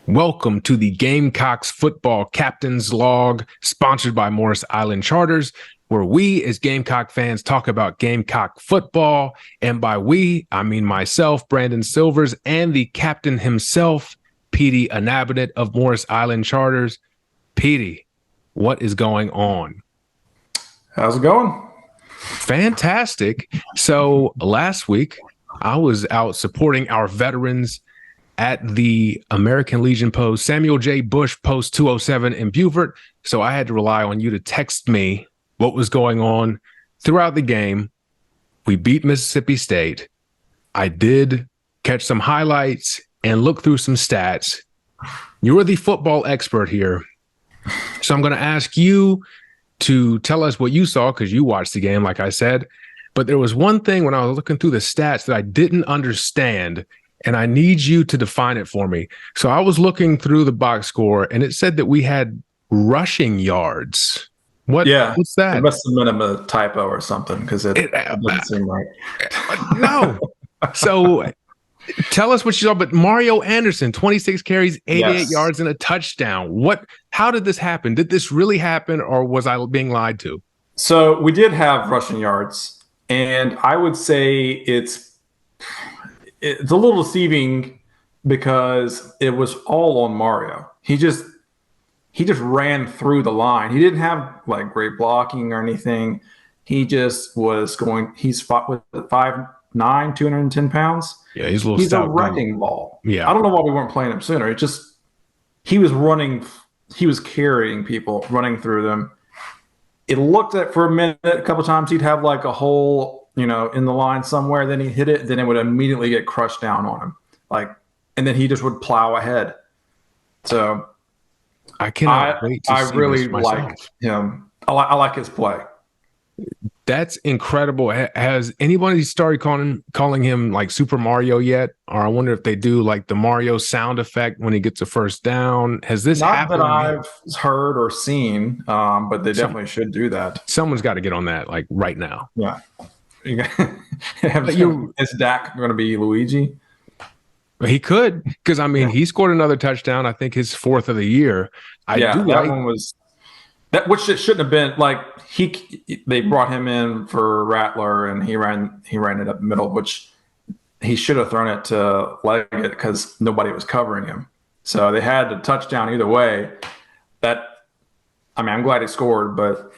Welcome to the Gamecocks Football Captain's Log, sponsored by Morris Island Charters, where we as Gamecock fans talk about Gamecock football. And by we, I mean myself, Brandon Silvers, and the captain himself, Petey Anabanet of Morris Island Charters. Petey, what is going on? How's it going? Fantastic. So last week, I was out supporting our veterans at the American Legion Post, Samuel J. Bush Post 207 in Beaufort. So I had to rely on you to text me what was going on throughout the game. We beat Mississippi State. I did catch some highlights and look through some stats. You're the football expert here. So I'm going to ask you to tell us what you saw, because you watched the game, like I said. But there was one thing when I was looking through the stats that I didn't understand, and I need you to define it for me. So I was looking through the box score, and it said that we had rushing yards. What's that? It must have been a typo or something, because it doesn't seem right. No. So tell us what you saw. But Mario Anderson, 26 carries, 88 yards, and a touchdown. How did this happen? Did this really happen, or was I being lied to? So we did have rushing yards, and I would say it's a little deceiving because it was all on Mario. He just ran through the line. He didn't have like great blocking or anything. He just was going. He's fought with 5'9", 210 pounds. Yeah, he's a little. He's a wrecking ball. Yeah, I don't know why we weren't playing him sooner. He was running. He was carrying people, running through them. It looked at for a minute, a couple of times he'd have like a hole, in the line somewhere. Then he hit it. Then it would immediately get crushed down on him, and then he just would plow ahead. So I cannot wait to see I really this myself. like him. I like his play. That's incredible. Has anybody started calling him like Super Mario yet? Or I wonder if they do like the Mario sound effect when he gets a first down. Has this happened? Not that I've heard or seen, but they definitely should do that. Someone's got to get on that like right now. Yeah. Is Dak going to be Luigi? He could, because he scored another touchdown. I think his fourth of the year. One was that, which it shouldn't have been. Like they brought him in for Rattler, and he ran it up the middle, which he should have thrown it to Legette because nobody was covering him. So they had a touchdown either way. I'm glad he scored, but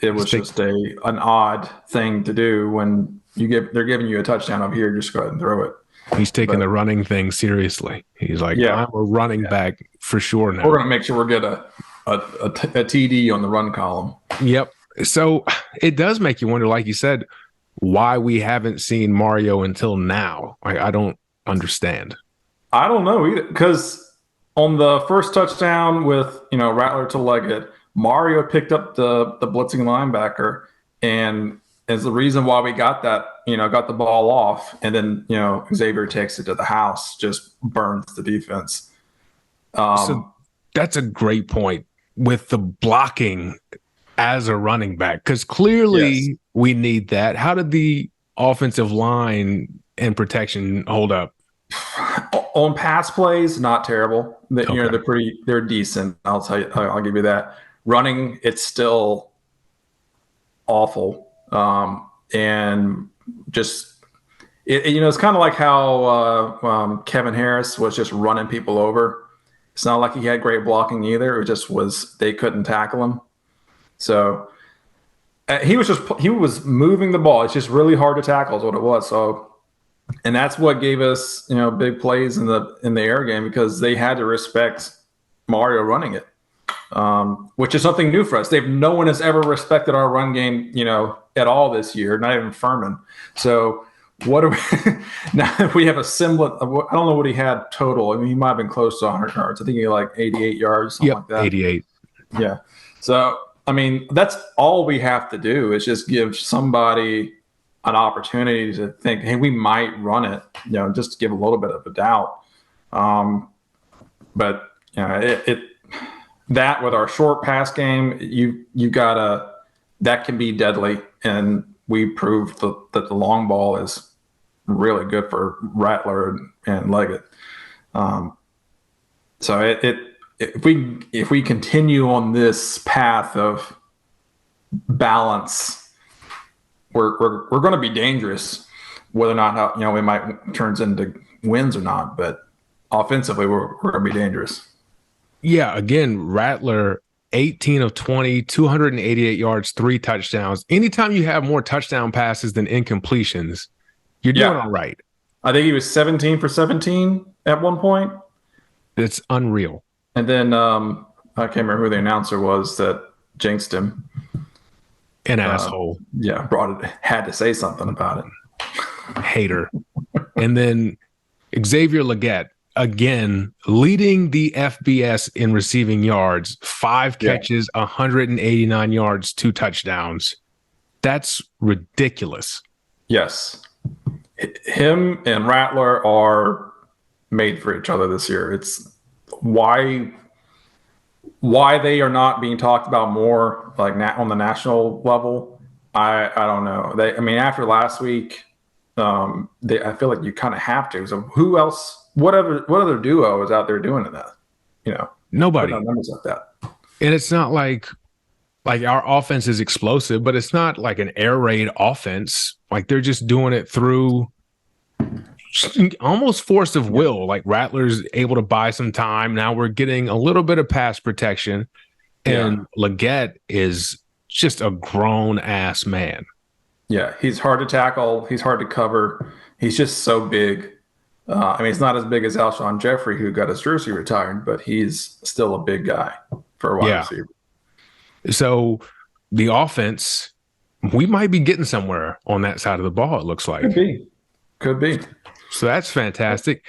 it was just an odd thing to do when they're giving you a touchdown up here. Just go ahead and throw it. He's taking the running thing seriously. He's like, I'm a running back for sure now. We're going to make sure we get a TD on the run column. Yep. So it does make you wonder, like you said, why we haven't seen Mario until now. I don't understand. I don't know either, because on the first touchdown with Rattler to Legette, Mario picked up the blitzing linebacker, and is the reason why we got that, got the ball off, and then Xavier takes it to the house, just burns the defense. So that's a great point with the blocking as a running back, because clearly we need that. How did the offensive line and protection hold up? On pass plays, not terrible. They're decent. I'll tell you. I'll give you that. Running, it's still awful. And just it's kind of like how Kevin Harris was just running people over. It's not like he had great blocking either. It just was they couldn't tackle him. So he was moving the ball. It's just really hard to tackle is what it was. So, and that's what gave us big plays in the air game, because they had to respect Mario running it, which is something new for us. No one has ever respected our run game, at all this year, not even Furman. So what do we now? If we have a semblance of, I don't know what he had total. He might have been close to 100 yards. I think he had like 88 yards, something like that. 88. Yeah. So that's all we have to do is just give somebody an opportunity to think, hey, we might run it, just to give a little bit of a doubt. But that with our short pass game, you gotta, that can be deadly, and we proved that the long ball is really good for Rattler and Legette. So if we continue on this path of balance, we're going to be dangerous. Whether or not we might turns into wins or not, but offensively we're going to be dangerous. Yeah, again, Rattler 18 of 20, 288 yards, 3 touchdowns. Anytime you have more touchdown passes than incompletions, you're doing all right. I think he was 17 for 17 at one point. It's unreal. And then I can't remember who the announcer was that jinxed him. An asshole. Yeah, had to say something about it. Hater. And then Xavier Legette, again, leading the FBS in receiving yards, 5 catches, 189 yards, 2 touchdowns. That's ridiculous. Yes. Him and Rattler are made for each other this year. It's why they are not being talked about more, like on the national level. I don't know. After last week, I feel like you kind of have to. So who else? What other duo is out there doing that? Nobody. Numbers like that. And it's not like our offense is explosive, but it's not like an air raid offense. Like they're just doing it through almost force of will. Like Rattler's able to buy some time. Now we're getting a little bit of pass protection, and Legette is just a grown ass man. Yeah, he's hard to tackle. He's hard to cover. He's just so big. He's not as big as Alshon Jeffrey, who got his jersey retired, but he's still a big guy for a wide receiver. So the offense, we might be getting somewhere on that side of the ball, it looks like. Could be. So that's fantastic.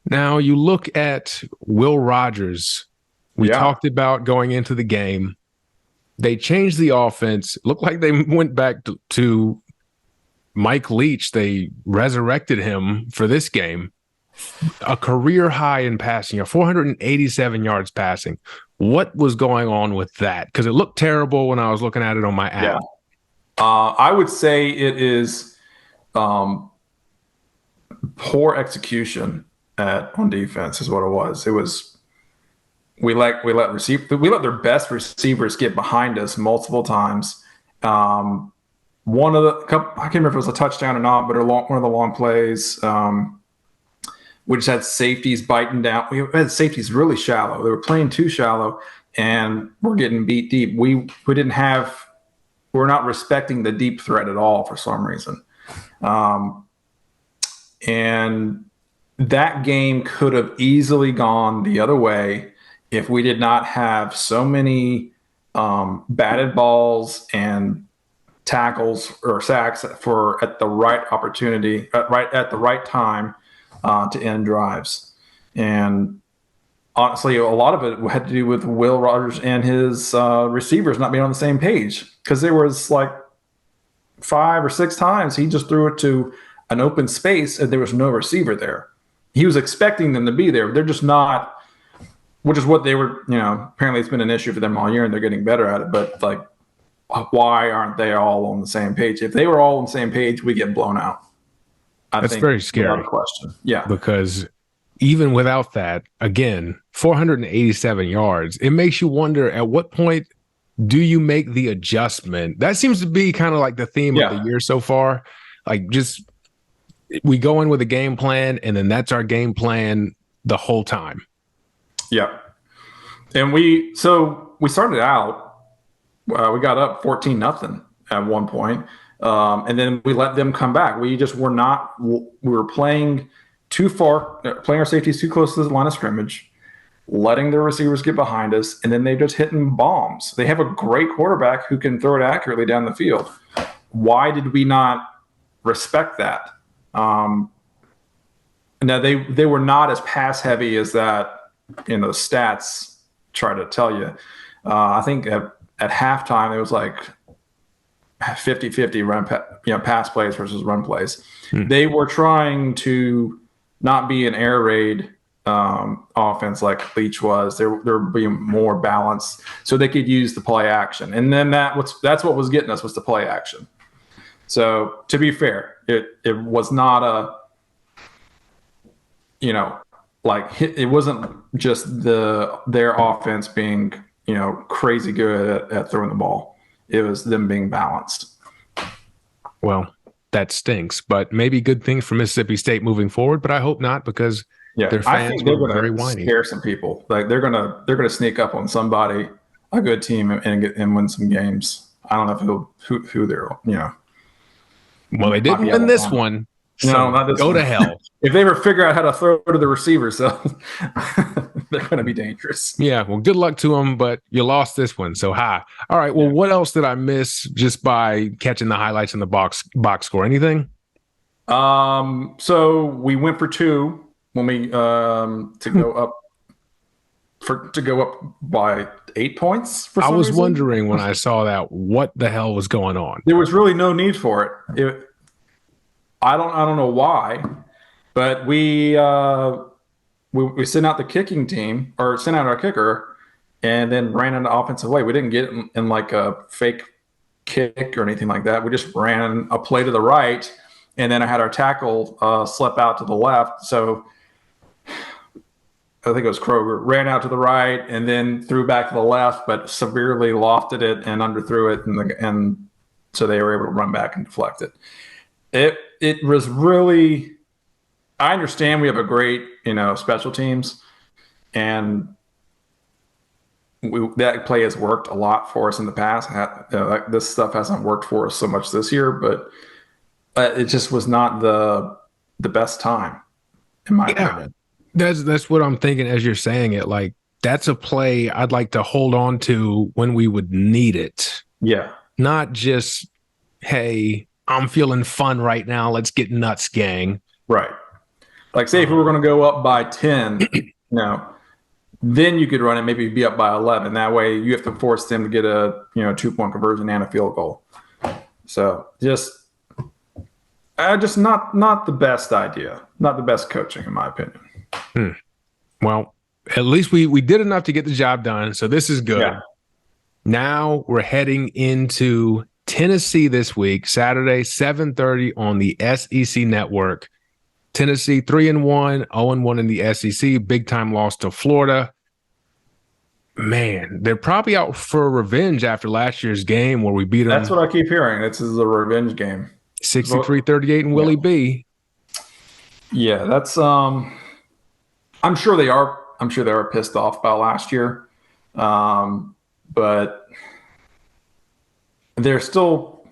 Now you look at Will Rogers. We talked about going into the game. They changed the offense. Looked like they went back to Mike Leach. They resurrected him for this game. A career high in passing, 487 yards passing. What was going on with that? Because it looked terrible when I was looking at it on my app. I would say it is poor execution on defense is what it was. It was we let their best receivers get behind us multiple times. I can't remember if it was a touchdown or not, but one of the long plays. We just had safeties biting down. We had safeties really shallow. They were playing too shallow, and we're getting beat deep. We're not respecting the deep threat at all for some reason. And that game could have easily gone the other way if we did not have so many batted balls and tackles or sacks at the right opportunity, at the right time to end drives. And honestly, a lot of it had to do with Will Rogers and his receivers not being on the same page, because there was like 5 or 6 times he just threw it to an open space and there was no receiver there. He was expecting them to be there. They're just not, which is what they were, apparently it's been an issue for them all year and they're getting better at it. But like, why aren't they all on the same page? If they were all on the same page, we get blown out. That's very scary. Without a question. Yeah. Because even without that, again, 487 yards, it makes you wonder at what point do you make the adjustment? That seems to be kind of like the theme of the year so far. Like just we go in with a game plan and then that's our game plan the whole time. Yeah. And we started out, we got up 14-0 at one point. And then we let them come back. We were playing too far, playing our safeties too close to the line of scrimmage, letting their receivers get behind us, and then they're just hitting bombs. They have a great quarterback who can throw it accurately down the field. Why did we not respect that? Now they were not as pass heavy as that, stats try to tell you. I think at halftime it was like 50-50 pass plays versus run plays. They were trying to not be an air raid offense like Leach was. They're being more balanced so they could use the play action. And then that's what was getting us was the play action. So to be fair, it was not a like it wasn't just their offense being crazy good at throwing the ball. It was them being balanced. Well, that stinks, but maybe good things for Mississippi State moving forward. But I hope not, because their fans I think they're were going very to whiny. scare some people. Like they're gonna sneak up on somebody, a good team, and win some games. I don't know who they're Well, they didn't win this one. So no, not this go one. To hell. If they ever figure out how to throw to the receivers, so they're going to be dangerous. Yeah, well, good luck to them, but you lost this one. So, hi. All right, well, what else did I miss just by catching the highlights in the box score? Anything? So we went for 2 when we to go up by 8 points. For some I was reason. wondering when I saw that what the hell was going on. There was really no need for it. I don't know why, but we sent out the kicking team, or sent out our kicker, and then ran an offensive way. We didn't get in like a fake kick or anything like that. We just ran a play to the right, and then I had our tackle slip out to the left. So I think it was Kroger, ran out to the right and then threw back to the left, but severely lofted it and underthrew it, and so they were able to run back and deflect it. It was really. I understand we have a great, special teams, and that play has worked a lot for us in the past. This stuff hasn't worked for us so much this year, but it just was not the best time, in my opinion. That's what I'm thinking as you're saying it. Like, that's a play I'd like to hold on to when we would need it. Yeah. Not just, hey, I'm feeling fun right now, let's get nuts, gang. Right. Like, say if we were going to go up by 10, then you could run it, maybe be up by 11. That way you have to force them to get a 2-point conversion and a field goal. So just not the best idea, not the best coaching, in my opinion. Well, at least we did enough to get the job done. So this is good. Yeah. Now we're heading into Tennessee this week, Saturday, 7:30 on the SEC Network. Tennessee 3-1, 0-1 in the SEC. Big time loss to Florida. Man, they're probably out for revenge after last year's game where we beat them. That's what I keep hearing. This is a revenge game. 63-38 and Willie B. Yeah, that's I'm sure they are. I'm sure they were pissed off about last year, but they're still.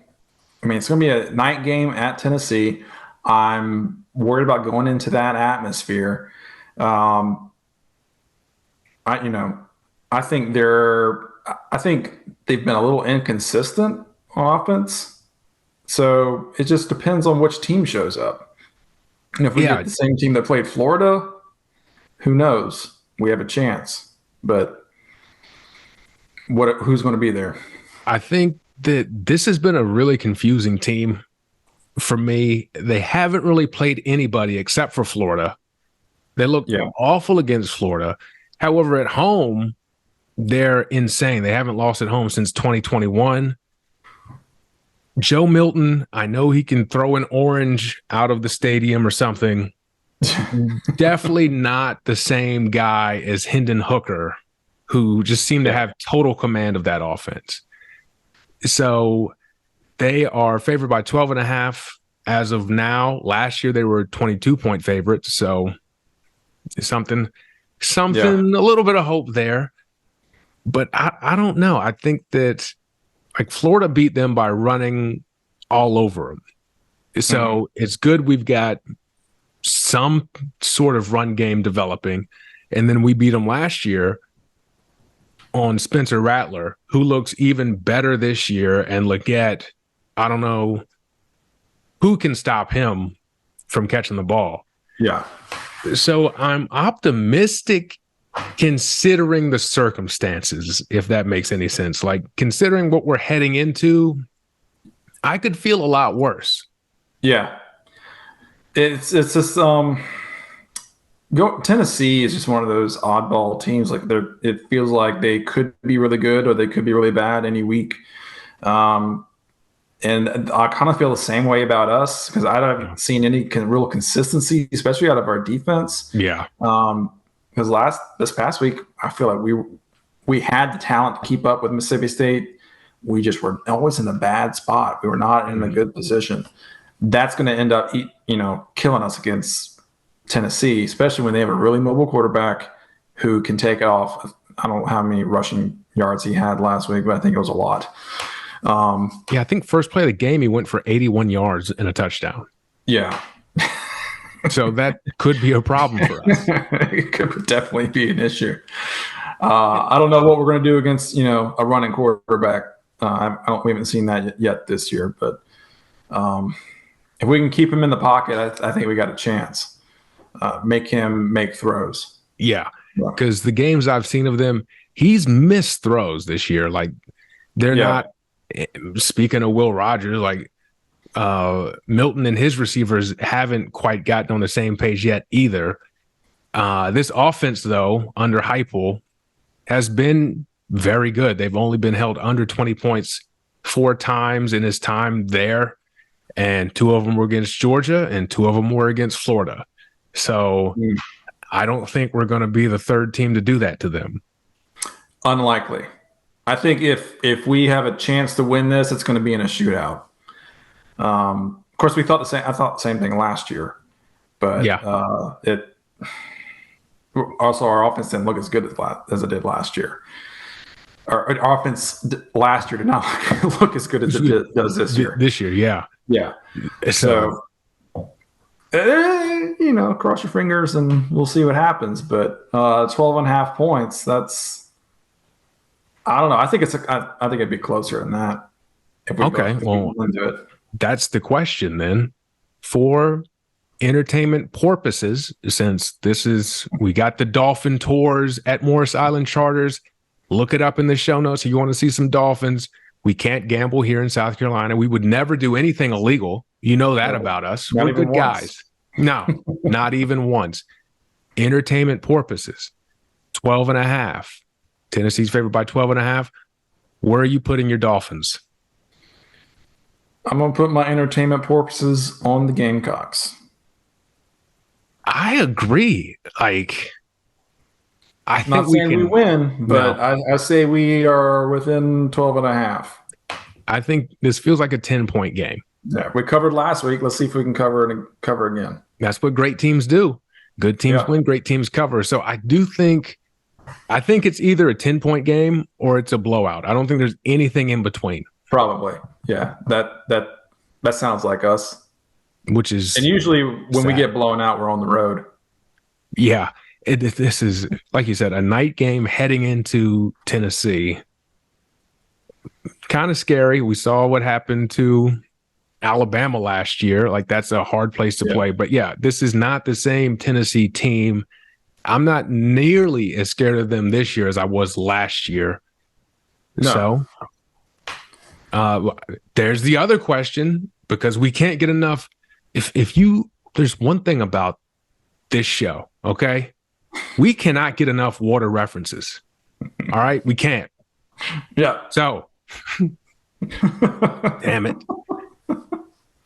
I mean, it's going to be a night game at Tennessee. I'm worried about going into that atmosphere. I think they've been a little inconsistent on offense. So it just depends on which team shows up. And if we get the same team that played Florida, who knows? We have a chance. But who's going to be there? I think that this has been a really confusing team for me. They haven't really played anybody except for Florida. They look awful against Florida. However, at home, they're insane. They haven't lost at home since 2021. Joe Milton, I know he can throw an orange out of the stadium or something. Definitely not the same guy as Hendon Hooker, who just seemed to have total command of that offense. So they are favored by 12.5 as of now. Last year, they were 22-point favorites. So something, a little bit of hope there. But I don't know. I think that Florida beat them by running all over them. So it's good we've got some sort of run game developing. And then we beat them last year on Spencer Rattler, who looks even better this year. And Legette, I don't know who can stop him from catching the ball. Yeah. So I'm optimistic considering the circumstances, if that makes any sense. Like, considering what we're heading into, I could feel a lot worse. Yeah. It's just Tennessee is just one of those oddball teams. Like, it feels like they could be really good or they could be really bad any week. And I kind of feel the same way about us because I haven't seen any real consistency, especially out of our defense. Yeah. Because this past week, I feel like we had the talent to keep up with Mississippi State. We just were always in a bad spot. We were not in a good position. That's going to end up, killing us against Tennessee, especially when they have a really mobile quarterback who can take off. I don't know how many rushing yards he had last week, but I think it was a lot. I think first play of the game, he went for 81 yards and a touchdown. Yeah. So that could be a problem for us. It could definitely be an issue. I don't know what we're going to do against, a running quarterback. We haven't seen that yet this year, but if we can keep him in the pocket, I think we got a chance. Make him make throws. Yeah, because the games I've seen of them, he's missed throws this year. Like they're not. Speaking of Will Rogers, like Milton and his receivers haven't quite gotten on the same page yet either. This offense, though, under Heupel, has been very good. They've only been held under 20 points 4 times in his time there, and 2 of them were against Georgia and 2 of them were against Florida. So I don't think we're going to be the third team to do that to them. Unlikely. I think if we have a chance to win this, it's going to be in a shootout. Of course, we thought the same. I thought the same thing last year, but also our offense didn't look as good as it did last year. Our offense last year did not look as good as it does this year. This year, yeah. So cross your fingers and we'll see what happens. But 12.5 points. That's. I don't know. I think I think it'd be closer than that. If we into it. That's the question then. For entertainment purposes, since we got the Dolphin tours at Morris Island Charters. Look it up in the show notes if you want to see some dolphins. We can't gamble here in South Carolina. We would never do anything illegal. You know that about us. We're good guys. No, not even once. Entertainment purposes. 12.5. Tennessee's favored by 12.5. Where are you putting your Dolphins? I'm going to put my entertainment purposes on the Gamecocks. I agree. Like, I think not saying we win, but no. I say we are within 12.5. I think this feels like a 10-point game. Yeah, we covered last week. Let's see if we can cover again. That's what great teams do. Good teams win, great teams cover. So I think it's either a 10-point game or it's a blowout. I don't think there's anything in between. Probably. Yeah. That sounds like us. Which is and usually when we get blown out, we're on the road. Yeah. This is, like you said, a night game heading into Tennessee. Kind of scary. We saw what happened to Alabama last year. Like, that's a hard place to play. But yeah, this is not the same Tennessee team. I'm not nearly as scared of them this year as I was last year. No. So there's the other question, because we can't get enough. There's one thing about this show, okay? We cannot get enough water references. All right? We can't. Yeah. So, damn it.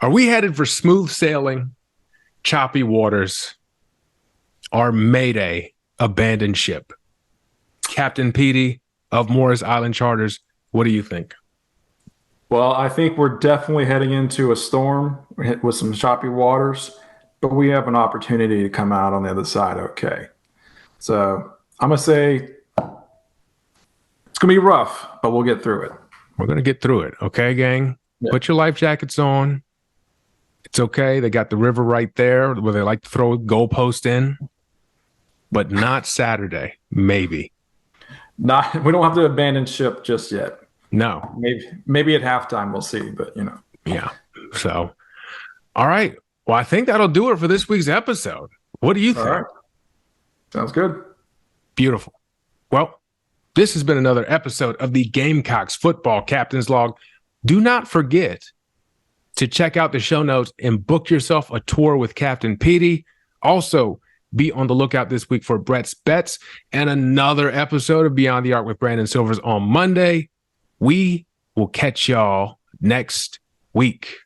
Are we headed for smooth sailing, choppy waters, or Mayday, abandoned ship? Captain Petey of Morris Island Charters, what do you think? Well, I think we're definitely heading into a storm with some choppy waters, but we have an opportunity to come out on the other side okay. So I'm going to say it's going to be rough, but we'll get through it. We're going to get through it. Okay, gang? Yeah. Put your life jackets on. It's okay. They got the river right there where they like to throw a goalpost in, but not Saturday. Maybe. We don't have to abandon ship just yet. No. Maybe at halftime we'll see, but Yeah. So, all right. Well, I think that'll do it for this week's episode. What do you think? All right. Sounds good. Beautiful. Well, this has been another episode of the Gamecocks Football Captain's Log. Do not forget to check out the show notes and book yourself a tour with Captain Petey. Also, be on the lookout this week for Brett's Bets and another episode of Beyond the Arc with Brandon Silvers on Monday. We will catch y'all next week.